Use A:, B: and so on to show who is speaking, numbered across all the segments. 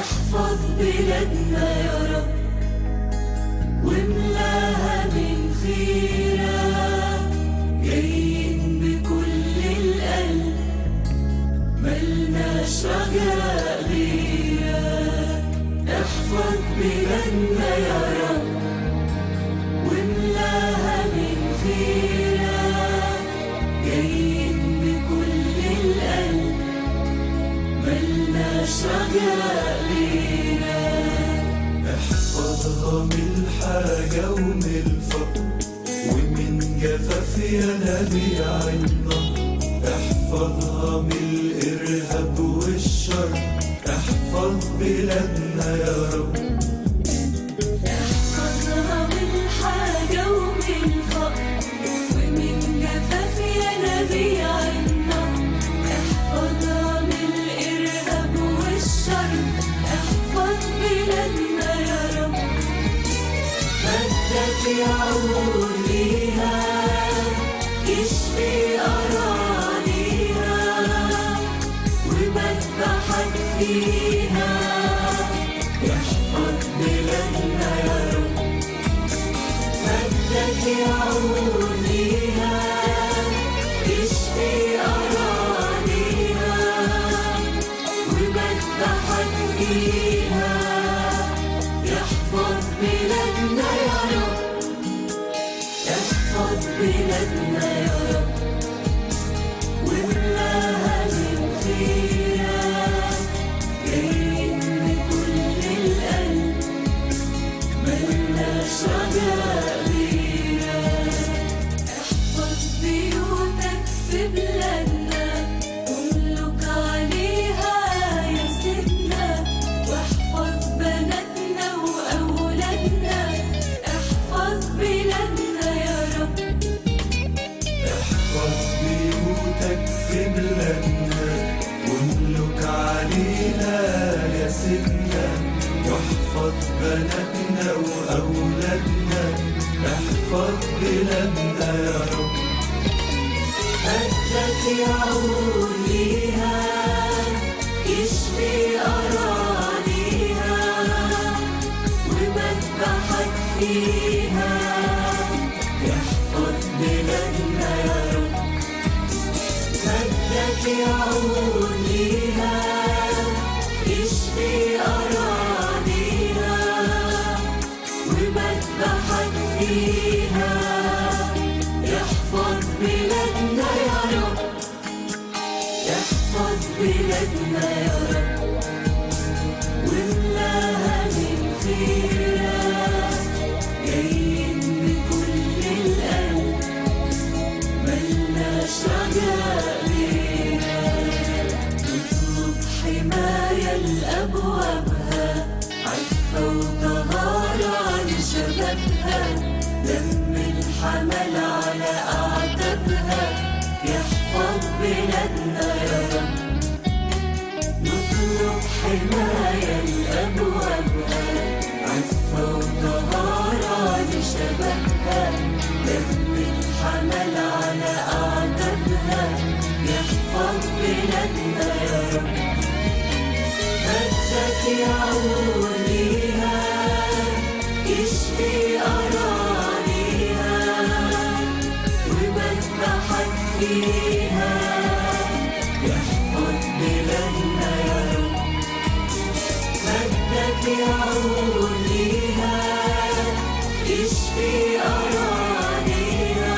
A: احفظ بلادنا يا رب واملاها من خيرك، جايين بكل القلب ملناش رجاء غيرك. احفظ بلادنا يا رب واملاها من خيرك، جايين بكل القلب ملناش رجاء غيرك.
B: احفظها من الحاجة ومن الفقر ومن جفاف ينابيع النهر، احفظها من الإرهاب والشر، احفظ بلادنا يا رب.
A: احفظها من الحاجة ومن الفقر ومن جفاف ينابيع النهر، احفظها من الإرهاب والشر، احفظ بلادنا يا رب. مجدك يعود ليها يشفي أراضيها، ومذبحك فيها يحفظ بلادنا يا رب. مجدك يعود ليها يشفي أراضيها، ومذبحك فيها يحفظ بلادنا يا رب. احفظ بلادنا يا رب واملاها من خيرك، جايين بكل القلب ملناش رجاء غيرك. احفظ بيوتك في بلادنا واملك عليها يا سيدنا، واحفظ بناتنا وأولادنا، احفظ بلادنا يا رب.
B: احفظ بيوتك في بلادنا واملك عليها يا سيدنا، واحفظ بناتنا وأولادنا، احفظ بلادنا يا رب.
A: مجدك يعود ليها يشفي أراضيها، ومذبحك فيها يحفظ بلادنا يا رب. مجدك يعود ليها يشفي أراضيها، ومذبحك فيها يحفظ بلادنا يا رب. احفظ بلادنا يا رب واملاها من خيرك، جايين بكل القلب ملناش رجاء غيرك. نطلب حماية لأبوابها، عفة وطهارة لشبابها، دم الحمل على أعتابها يحفظ بلادنا يا رب. نطلب حماية لأبوابها، عفة وطهارة لشبابها، دم الحمل على أعتابها يحفظ بلادنا يا رب. مجدك يعود ليها يشفي أراضيها، ومذبحك فيها يحفظ بلادنا يا رب. مجدك يعود ليها يشفي أراضيها،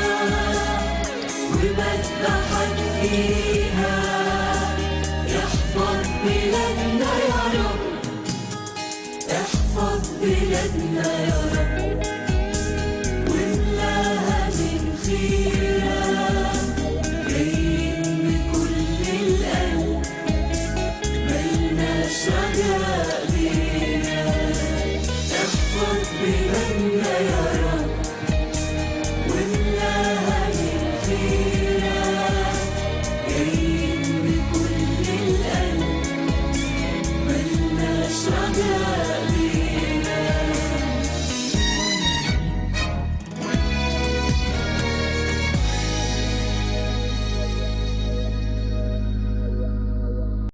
A: ومذبحك فيها يحفظ بلادنا يا رب. احفظ بلادنا يا رب